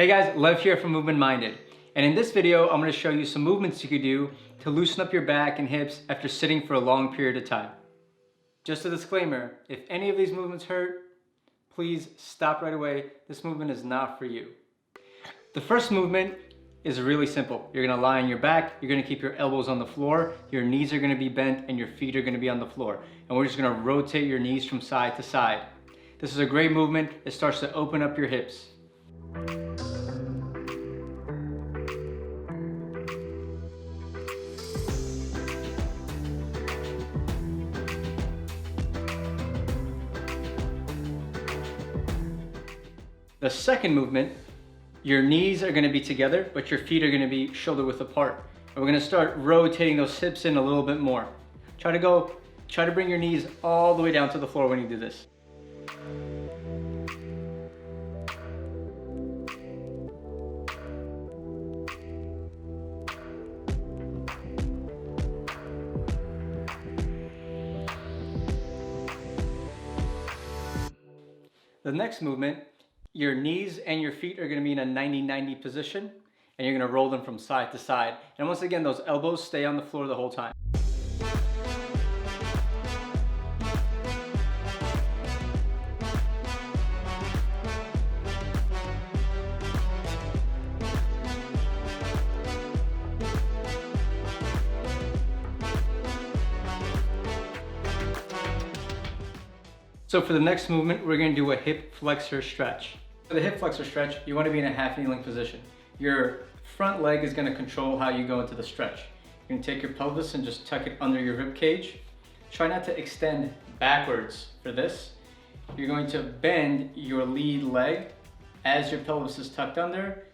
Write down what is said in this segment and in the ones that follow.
Hey guys, Lev here from Movement Minded. And in this video, I'm going to show you some movements you could do to loosen up your back and hips after sitting for a long period of time. Just a disclaimer, if any of these movements hurt, please stop right away. This movement is not for you. The first movement is really simple. You're going to lie on your back, you're going to keep your elbows on the floor, your knees are going to be bent, and your feet are going to be on the floor. And we're just going to rotate your knees from side to side. This is a great movement. It starts to open up your hips. The second movement, your knees are going to be together, but your feet are going to be shoulder width apart. And we're going to start rotating those hips in a little bit more. Try to bring your knees all the way down to the floor when you do this. The next movement, your knees and your feet are going to be in a 90-90 position, and you're going to roll them from side to side. And once again, those elbows stay on the floor the whole time. So for the next movement, we're going to do a hip flexor stretch. For the hip flexor stretch, you want to be in a half kneeling position. Your front leg is going to control how you go into the stretch. You're going to take your pelvis and just tuck it under your rib cage. Try not to extend backwards for this. You're going to bend your lead leg as your pelvis is tucked under,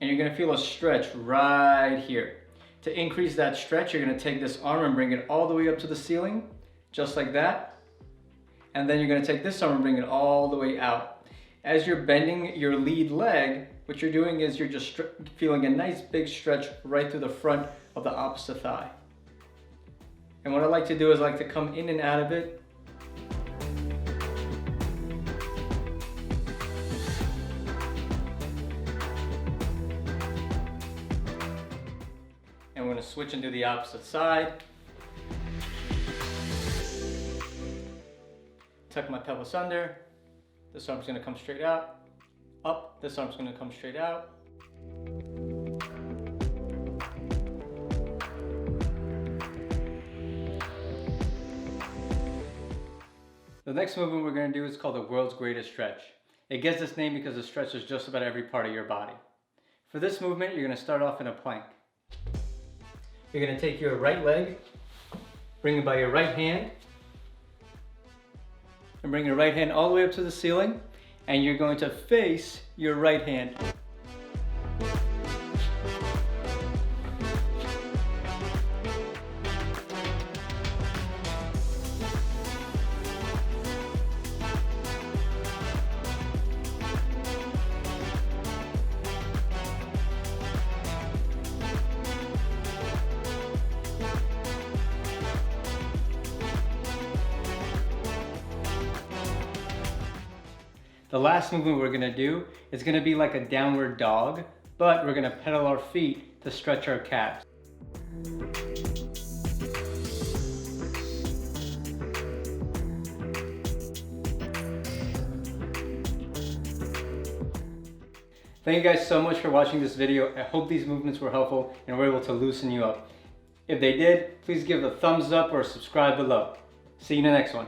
and you're going to feel a stretch right here. To increase that stretch, you're going to take this arm and bring it all the way up to the ceiling, just like that. And then you're going to take this arm and bring it all the way out. As you're bending your lead leg, what you're doing is you're just feeling a nice big stretch right through the front of the opposite thigh. And what I like to do is I like to come in and out of it. And we're going to switch and do the opposite side. Tuck my pelvis under. This arm's going to come straight out. Up. This arm's going to come straight out. The next movement we're going to do is called the world's greatest stretch. It gets this name because it stretches just about every part of your body. For this movement, you're going to start off in a plank. You're going to take your right leg, bring it by your right hand, and bring your right hand all the way up to the ceiling, and you're going to face your right hand. The last movement we're going to do is going to be like a downward dog, but we're going to pedal our feet to stretch our calves. Thank you guys so much for watching this video. I hope these movements were helpful and were able to loosen you up. If they did, please give a thumbs up or subscribe below. See you in the next one.